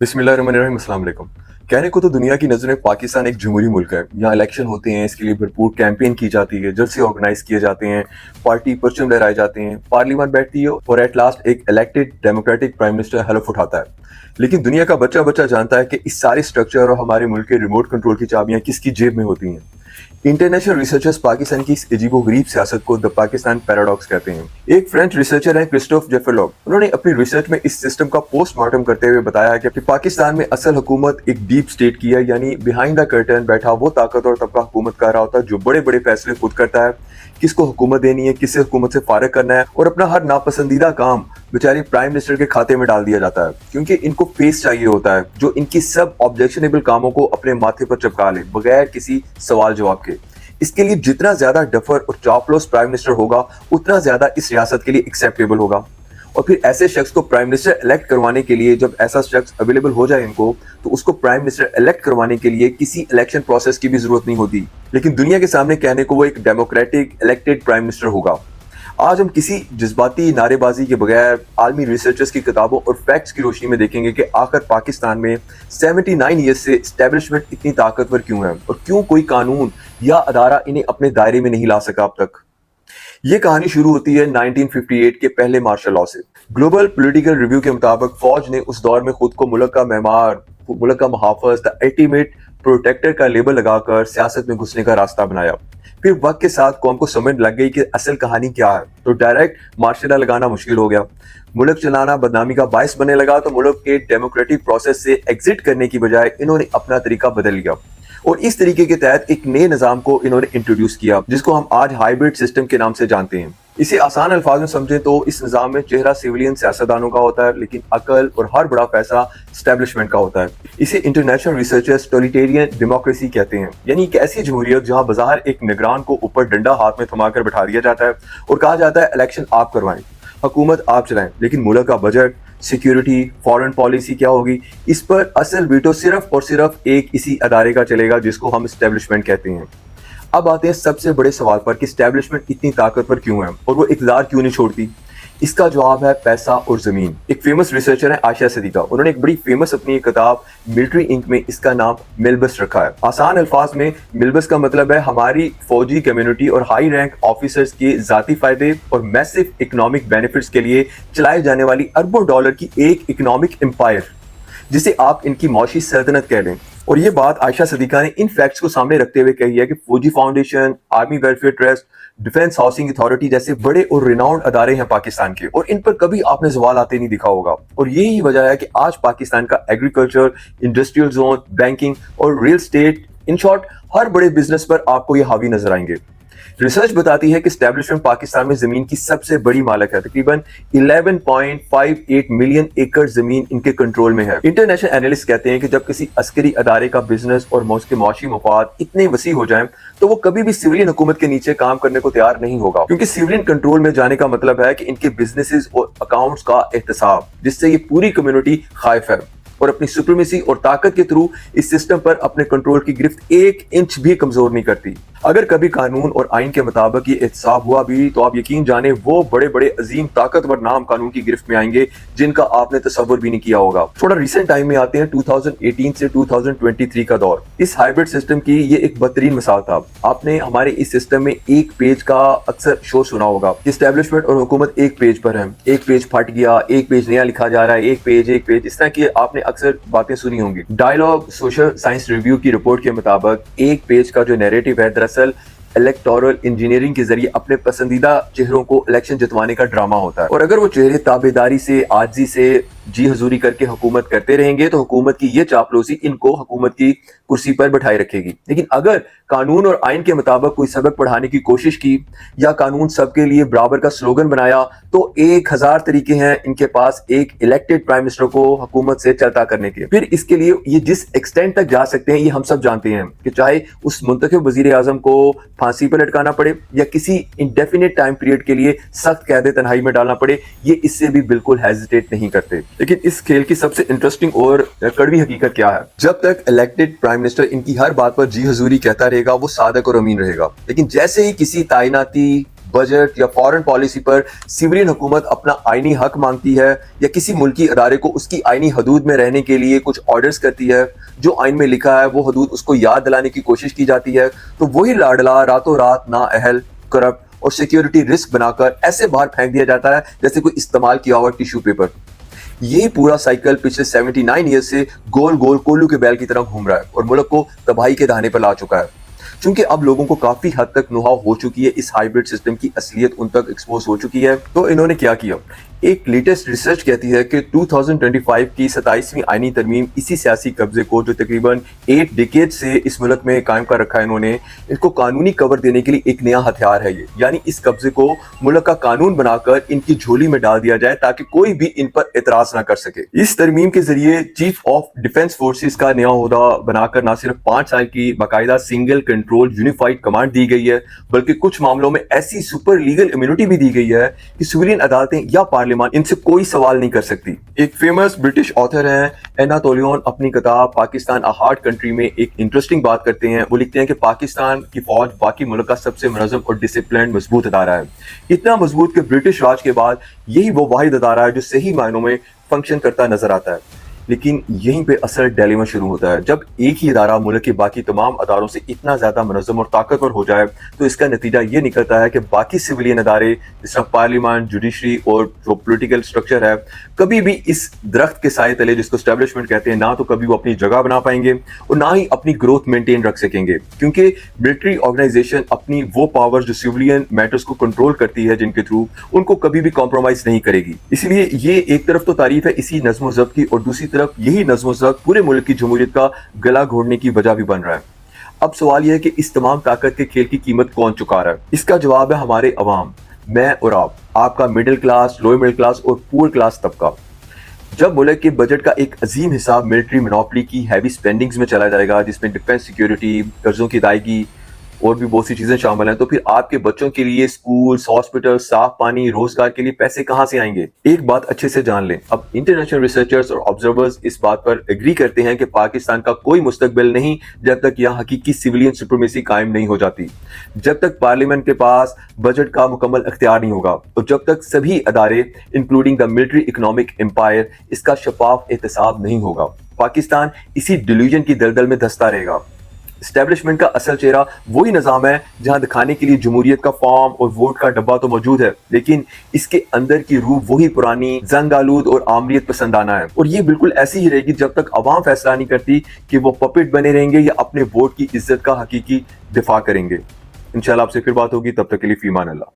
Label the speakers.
Speaker 1: बिस्मिल्लाहिर्रहमानिर्रहीम, अस्सलाम वालेकुम। कहने को तो दुनिया की नज़र में पाकिस्तान एक जमहूरी मुल्क है। यहाँ इलेक्शन होते हैं, इसके लिए भरपूर कैंपेन की जाती है, जलसे ऑर्गेनाइज किए जाते हैं, पार्टी परचम लहराए जाते हैं, पार्लियामेंट बैठती है और एट लास्ट एक इलेक्टेड डेमोक्रेटिक प्राइम मिनिस्टर हलफ उठाता है। लेकिन दुनिया का बच्चा बच्चा जानता है कि इस सारे स्ट्रक्चर और हमारे मुल्क के रिमोट कंट्रोल की चाबियां किसकी जेब में होती हैं। इंटरनेशनल रिसर्चर्स पाकिस्तान की इस अजीबो-गरीब सियासत को द पाकिस्तान पैराडॉक्स कहते हैं। एक फ्रेंच रिसर्चर हैं क्रिस्टोफ जेफरलॉक। उन्होंने अपनी रिसर्च में इस सिस्टम का पोस्टमार्टम करते हुए बताया कि पाकिस्तान में असल हुकूमत एक डीप स्टेट की है, यानी बिहाइंड द कर्टन बैठा वो ताकतवर तबका हुकूमत कर रहा होता है जो बड़े बड़े फैसले खुद करता है, किसको हुकूमत देनी है, किसे हुकूमत से फारिग करना है, और अपना हर नापसंदीदा काम बेचारे प्राइम मिनिस्टर के खाते में डाल दिया जाता है, क्योंकि इनको फेस चाहिए होता है जो इनकी सब ऑब्जेक्शनेबल कामों को अपने माथे पर चिपका ले बगैर किसी सवाल जवाब के। इसके लिए जितना ज्यादा डफर और चापलूस प्राइम मिनिस्टर होगा उतना ज्यादा इस रियासत के लिए एक्सेप्टेबल होगा। और फिर ऐसे शख्स को प्राइम मिनिस्टर इलेक्ट करवाने के लिए, जब ऐसा शख्स अवेलेबल हो जाए इनको, तो उसको प्राइम मिनिस्टर इलेक्ट करवाने के लिए किसी इलेक्शन प्रोसेस की भी जरूरत नहीं होती। लेकिन दुनिया के सामने कहने को वो एक डेमोक्रेटिक इलेक्टेड प्राइम मिनिस्टर होगा। आज हम किसी जज्बाती नारेबाजी के बगैर आलमी रिसर्चर्स की किताबों और फैक्ट्स की रोशनी में देखेंगे कि आखिर पाकिस्तान में 79 ईयर्स से एस्टेब्लिशमेंट इतनी ताकतवर क्यों है और क्यों कोई कानून या अदारा इन्हें अपने दायरे में नहीं ला सका अब तक। ये कहानी शुरू होती है 1958 के पहले मार्शल लॉ से। ग्लोबल पॉलिटिकल रिव्यू के मुताबिक फौज ने उस दौर में खुद को मुल्क का मेमार, मुल्क का मुहाफिज, द अल्टीमेट प्रोटेक्टर का लेबल लगाकर सियासत में घुसने का रास्ता बनाया। फिर वक्त के साथ कौम को समझ लग गई कि असल कहानी क्या है, तो डायरेक्ट मार्शल लॉ लगाना मुश्किल हो गया। मुल्क चलाना बदनामी का बायस बनने लगा, तो मुल्क के डेमोक्रेटिक प्रोसेस से एग्जिट करने की बजाय इन्होंने अपना तरीका बदल लिया और इस तरीके के तहत एक नए निजाम को इन्होंने इंट्रोड्यूस किया, जिसको हम आज हाइब्रिड सिस्टम के नाम से जानते हैं। इसे आसान अल्फाज में समझें तो इस निजाम में चेहरा सिविलियन सियासतदानों का होता है, लेकिन अकल और हर बड़ा फैसला एस्टेब्लिशमेंट का होता है। इसे इंटरनेशनल रिसर्चर्स टोटलिटेरियन डेमोक्रेसी कहते हैं, यानी एक ऐसी जमहूरियत जहां बाजार एक निगरान को ऊपर डंडा हाथ में थमाकर बैठा दिया जाता है और कहा जाता है इलेक्शन आप करवाएं, हुकूमत आप चलाएं, लेकिन मुल्क का बजट, सिक्योरिटी, फॉरेन पॉलिसी क्या होगी, इस पर असल वीटो सिर्फ और सिर्फ एक इसी अदारे का चलेगा जिसको हम एस्टेब्लिशमेंट कहते हैं। अब आते हैं सबसे बड़े सवाल पर कि एस्टेब्लिशमेंट इतनी ताकतवर क्यों है और वो इक़्तिदार क्यों नहीं छोड़ती। इसका जवाब है पैसा और जमीन। एक फेमस रिसर्चर है आयशा सदीका। उन्होंने एक बड़ी फेमस अपनी एक किताब मिलिट्री इंक में इसका नाम मिलबस रखा है। आसान अल्फाज में मिलबस का मतलब है हमारी फौजी कम्युनिटी और हाई रैंक ऑफिसर्स के जाती फायदे और मैसिव इकोनॉमिक बेनिफिट्स के लिए चलाई जाने वाली अरबों डॉलर की एक इकोनॉमिक एम्पायर, जिसे आप इनकी मौशी सल्तनत कह लें। और ये बात आयशा सदीका ने इन फैक्ट्स को सामने रखते हुए कही है कि फौजी foundation, army welfare trust, defence housing authority जैसे बड़े और रिनाउंड अदारे हैं पाकिस्तान के, और इन पर कभी आपने सवाल आते नहीं दिखा होगा। और यही वजह है कि आज पाकिस्तान का एग्रीकल्चर, इंडस्ट्रियल जोन, बैंकिंग और रियल स्टेट, इन शॉर्ट हर बड़े बिजनेस पर आपको ये हावी नजर आएंगे। रिसर्च बताती है कि एस्टेब्लिशमेंट पाकिस्तान में जमीन की सबसे बड़ी मालिक है। तकरीबन 11.58 मिलियन एकड़ जमीन इनके कंट्रोल में है। इंटरनेशनल एनालिस्ट कहते हैं कि जब किसी अस्करी अदारे का बिजनेस और उसके मौशी मफाद इतने वसी हो जाएं, तो वो कभी भी सिविलियन हुकूमत के नीचे काम करने को तैयार नहीं होगा, क्योंकि सिविलियन कंट्रोल में जाने का मतलब है कि इनके बिजनेसेस और अकाउंट्स का एहतसाब, जिससे ये पूरी कम्युनिटी खाइफ है और अपनी सुप्रीमेसी और ताकत के थ्रू इस सिस्टम पर अपने कंट्रोल की गिरफ्त 1 इंच भी कमजोर नहीं करती। अगर कभी कानून और आइन के मुताबिक ये एहतसाब हुआ भी, तो आप यकीन जाने वो बड़े बड़े अजीम ताकतवर नाम कानून की गिरफ्त में आएंगे जिनका आपने तसव्वुर भी नहीं किया होगा। थोड़ा रिसेंट टाइम में आते हैं 2018 से 2023 का दौर। इस हाइब्रिड सिस्टम की ये एक बदतरीन मिसाल था। आपने हमारे इस सिस्टम में एक पेज का अक्सर शोर सुना होगा। एस्टेब्लिशमेंट और हुकूमत एक पेज पर है, एक पेज फट गया, एक पेज नया लिखा जा रहा है, एक पेज, इस तरह की आपने अक्सर बातें सुनी होंगी। डायलॉग सोशल साइंस रिव्यू की रिपोर्ट के मुताबिक एक पेज का जो नैरेटिव है दरअसल इलेक्टोरल इंजीनियरिंग के जरिए अपने पसंदीदा चेहरों को इलेक्शन जितवाने का ड्रामा होता है। और अगर वो चेहरे ताबेदारी से, आजी से, जी हजूरी करके हुकूमत करते रहेंगे, तो हुकूमत की ये चापलूसी इनको हुकूमत की कुर्सी पर बैठाए रखेगी। लेकिन अगर कानून और आइन के मुताबिक कोई सबक पढ़ाने की कोशिश की या कानून सबके लिए बराबर का स्लोगन बनाया, तो 1000 तरीके हैं इनके पास एक इलेक्टेड प्राइम मिनिस्टर को हुकूमत से चलता करने के। फिर इसके लिए ये जिस एक्सटेंट तक जा सकते हैं ये हम सब जानते हैं कि चाहे उस मुंतखब वजीर आजम को फांसी पर लटकाना पड़े या किसी इंडेफिनिट टाइम पीरियड के लिए सख्त कैद तन्हाई में डालना पड़े, ये इससे भी बिल्कुल हेजिटेट नहीं करते। लेकिन इस खेल की सबसे इंटरेस्टिंग और कड़वी हकीकत क्या है? जब तक इलेक्टेड प्राइम मिनिस्टर इनकी हर बात पर जी हजूरी कहता रहेगा, वो सादक और अमीन रहेगा। लेकिन जैसे ही किसी ताइनाती, बजट या फॉरेन पॉलिसी पर सिविलियन हुकूमत अपना आईनी हक मांगती है या किसी मुल्की अदारे को उसकी आईनी हदूद में रहने के लिए कुछ ऑर्डर्स करती है, जो आइन में लिखा है वो हदूद उसको याद दिलाने की कोशिश की जाती है, तो वही लाडला रातों रात नाअहल, करप्ट और सिक्योरिटी रिस्क बनाकर ऐसे बाहर फेंक दिया जाता है जैसे कोई इस्तेमाल किया हुआ टिश्यू पेपर। यही पूरा साइकिल पिछले 79 ईयर्स से गोल गोल कोल्लू के बैल की तरह घूम रहा है और मुल्क को तबाही के दहाने पर ला चुका है। चूंकि अब लोगों को काफी हद तक नुहाव हो चुकी है, इस हाइब्रिड सिस्टम की असलियत उन तक एक्सपोज हो चुकी है, तो इन्होंने क्या किया। एक लेटेस्ट रिसर्च कहती है कि 2025 की 27वीं आईनी तरमीम इसी सियासी कब्जे को, जो तकरीबन 8 डिकेड से इस मुल्क में कायम कर रखा है इन्होंने, इसको कानूनी कवर देने के लिए एक नया हथियार है ये। यानी इस कब्जे को मुल्क का कानून बनाकर इनकी झोली में डाल दिया जाए ताकि कोई भी इन पर एतराज ना कर सके। इस तरमीम के जरिए चीफ ऑफ डिफेंस फोर्सेस का नया ओहदा बनाकर न सिर्फ 5 साल की बाकायदा सिंगल कंट्रोल यूनिफाइड कमांड दी गई है, बल्कि कुछ मामलों में ऐसी सुपर लीगल इम्यूनिटी भी दी गई है कि सिविलियन अदालतें या पार्लियामेंट इनसे कोई सवाल नहीं कर सकती। एक फेमस ब्रिटिश ऑथर हैं एनाटोलियन, अपनी किताब पाकिस्तान अ हार्ड कंट्री में एक इंटरेस्टिंग बात करते हैं। वो लिखते हैं कि पाकिस्तान की फौज बाकी मुल्क का सबसे मुनज़्ज़म और डिसिप्लिन मजबूत अदारा है, इतना मजबूत कि ब्रिटिश राज के बाद यही वो वाहिद अदारा है जो सही मायनों में फंक्शन करता नजर आता है। लेकिन यहीं पे असल डिलेमा शुरू होता है। जब एक ही इदारा मुल्क के बाकी तमाम अदारों से इतना ज्यादा मुनज़्ज़म और ताकतवर हो जाए तो इसका नतीजा ये निकलता है कि बाकी सिविलियन अदारे जिस तरह पार्लियामेंट, जुडिशरी और जो पॉलिटिकल स्ट्रक्चर है, कभी भी इस दरख्त के साए तले जिसको एस्टेब्लिशमेंट कहते हैं, ना तो कभी वो अपनी जगह बना पाएंगे और ना ही अपनी ग्रोथ मेंटेन रख सकेंगे, क्योंकि मिलिट्री ऑर्गेनाइजेशन अपनी वो पावर जो सिविलियन मैटर्स को कंट्रोल करती है जिनके थ्रू, उनको कभी भी कॉम्प्रोमाइज नहीं करेगी। इसलिए ये एक तरफ तो तारीफ है इसी नज़्म व ज़ब्त की, और दूसरी तरफ यही नज़्म व ज़ब्त पूरे मुल्क की जमहूरियत का गला घोटने की वजह भी बन रहा है। अब सवाल यह है कि इस तमाम ताकत के खेल की कीमत कौन चुका रहा है? इसका जवाब है हमारे अवाम, मैं और आप, आपका middle class, lower middle class और पुअर क्लास तबका। जब मुल्क के बजट का एक अजीम हिस्सा मिलिट्री मोनोपोली की हैवी स्पेंडिंग्स में चला जाएगा, जिसमें डिफेंस, सिक्योरिटी, कर्जों की अदायगी और भी बहुत सी चीजें शामिल हैं, तो फिर आपके बच्चों के लिए स्कूल, हॉस्पिटल, साफ पानी, रोजगार के लिए पैसे कहां से आएंगे? एक बात अच्छे से जान लें, अब इंटरनेशनल रिसर्चर्स और ऑब्जर्वर्स इस बात पर एग्री करते हैं कि पाकिस्तान का कोई मुस्तकबिल नहीं जब तक यहाँ हकीकी सिविलियन सुप्रीमेसी कायम नहीं हो जाती, जब तक पार्लियामेंट के पास बजट का मुकम्मल अख्तियार नहीं होगा, और जब तक सभी अदारे including the military economic empire इसका शफाफ एहतसाब नहीं होगा। पाकिस्तान इसी डिल्यूजन की दलदल में धंसता रहेगा। एस्टेब्लिशमेंट का असल चेहरा वही निज़ाम है जहां दिखाने के लिए जमहूरियत का फॉर्म और वोट का डब्बा तो मौजूद है, लेकिन इसके अंदर की रूह वही पुरानी जंग आलूद और आमरीत पसंद आना है, और ये बिल्कुल ऐसी ही रहेगी जब तक अवाम फैसला नहीं करती कि वो पपेट बने रहेंगे या अपने वोट की इज्जत का हकीकी दिफा करेंगे। इंशाल्लाह आपसे फिर बात होगी, तब तक के लिए फीमान अल्लाह।